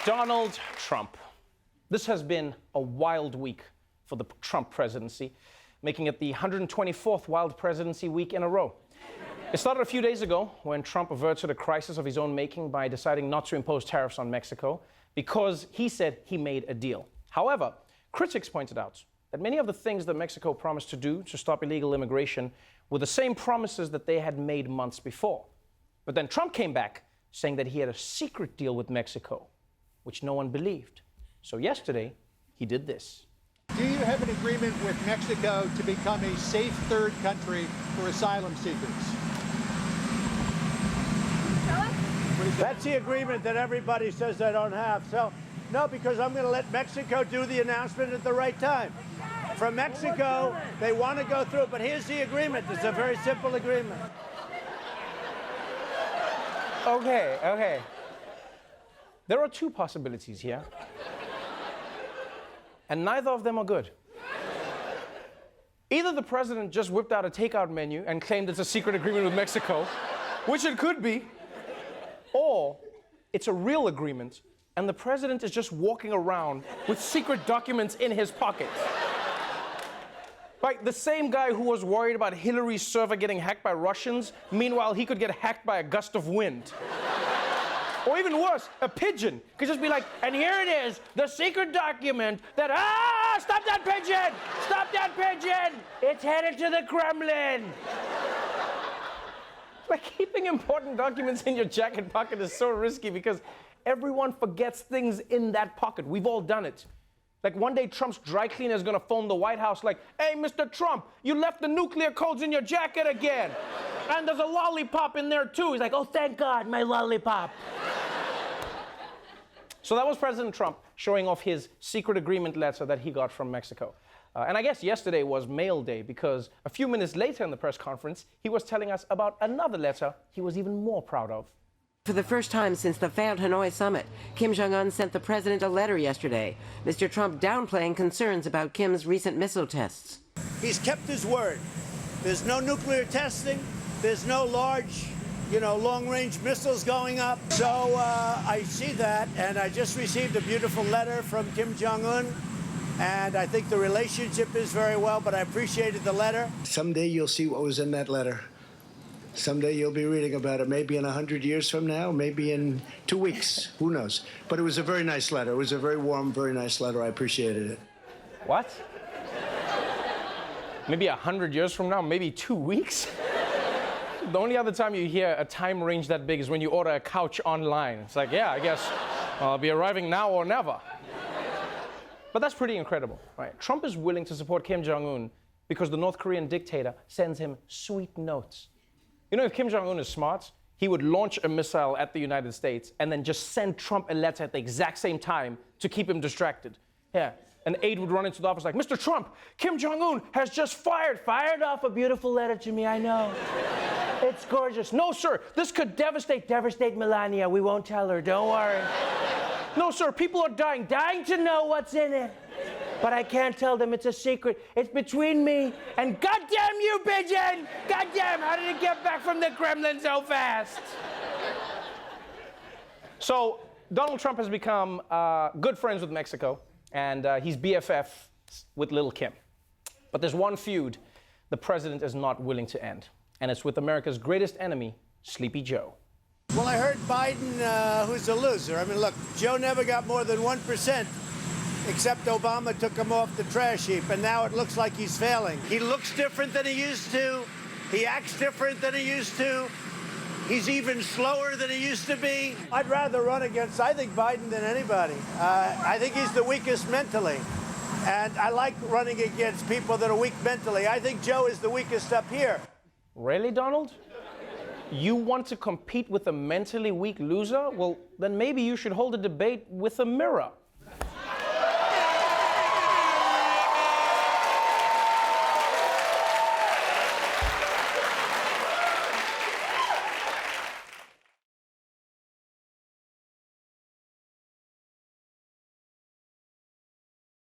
Donald Trump. This has been a wild week for the Trump presidency, making it the 124th wild presidency week in a row. It started a few days ago when Trump averted a crisis of his own making by deciding not to impose tariffs on Mexico because he said he made a deal. However, critics pointed out that many of the things that Mexico promised to do to stop illegal immigration were the same promises that they had made months before. But then Trump came back saying that he had a secret deal with Mexico, which no one believed. So yesterday, he did this. Do you have an agreement with Mexico to become a safe third country for asylum seekers? That's the agreement that everybody says they don't have. So, no, because I'm going to let Mexico do the announcement at the right time. From Mexico, they want to go through, but here's the agreement. It's a very simple agreement. Okay. There are two possibilities here, and neither of them are good. Either the president just whipped out a takeout menu and claimed it's a secret agreement with Mexico, which it could be, or it's a real agreement, and the president is just walking around with secret documents in his pocket. Like the same guy who was worried about Hillary's server getting hacked by Russians, meanwhile he could get hacked by a gust of wind. Or even worse, a pigeon could just be like, and here it is, the secret document that, stop that pigeon! Stop that pigeon! It's headed to the Kremlin! Like, keeping important documents in your jacket pocket is so risky because everyone forgets things in that pocket. We've all done it. Like one day Trump's dry cleaner is gonna phone the White House like, hey, Mr. Trump, you left the nuclear codes in your jacket again. And there's a lollipop in there too. He's like, oh, thank God, my lollipop. So that was President Trump showing off his secret agreement letter that he got from Mexico. And I guess yesterday was mail day because a few minutes later in the press conference, he was telling us about another letter he was even more proud of. For the first time since the failed Hanoi summit, Kim Jong-un sent the president a letter yesterday. Mr. Trump downplaying concerns about Kim's recent missile tests. He's kept his word. There's no nuclear testing. There's no large, long-range missiles going up. So I see that, and I just received a beautiful letter from Kim Jong-un, and I think the relationship is very well, but I appreciated the letter. Someday you'll see what was in that letter. Someday you'll be reading about it, maybe in 100 years from now, maybe in 2 weeks, who knows. But it was a very nice letter. It was a very warm, very nice letter. I appreciated it. What? Maybe 100 years from now, maybe 2 weeks? The only other time you hear a time range that big is when you order a couch online. It's like, yeah, I guess I'll be arriving now or never. But that's pretty incredible, right? Trump is willing to support Kim Jong-un because the North Korean dictator sends him sweet notes. You know, if Kim Jong-un is smart, he would launch a missile at the United States and then just send Trump a letter at the exact same time to keep him distracted. Yeah, an aide would run into the office like, Mr. Trump, Kim Jong-un has just fired off a beautiful letter to me, I know. It's gorgeous. No, sir, this could devastate Melania. We won't tell her, don't worry. No, sir, people are dying to know what's in it. But I can't tell them, it's a secret. It's between me and goddamn you, pigeon! Goddamn, how did it get back from the Kremlin so fast? So, Donald Trump has become good friends with Mexico, and he's BFF with Little Kim. But there's one feud the president is not willing to end, and it's with America's greatest enemy, Sleepy Joe. Well, I heard Biden, who's a loser. I mean, look, Joe never got more than 1%. Except Obama took him off the trash heap, and now it looks like he's failing. He looks different than he used to. He acts different than he used to. He's even slower than he used to be. I'd rather run against, I think, Biden than anybody. I think he's the weakest mentally. And I like running against people that are weak mentally. I think Joe is the weakest up here. Really, Donald? You want to compete with a mentally weak loser? Well, then maybe you should hold a debate with a mirror.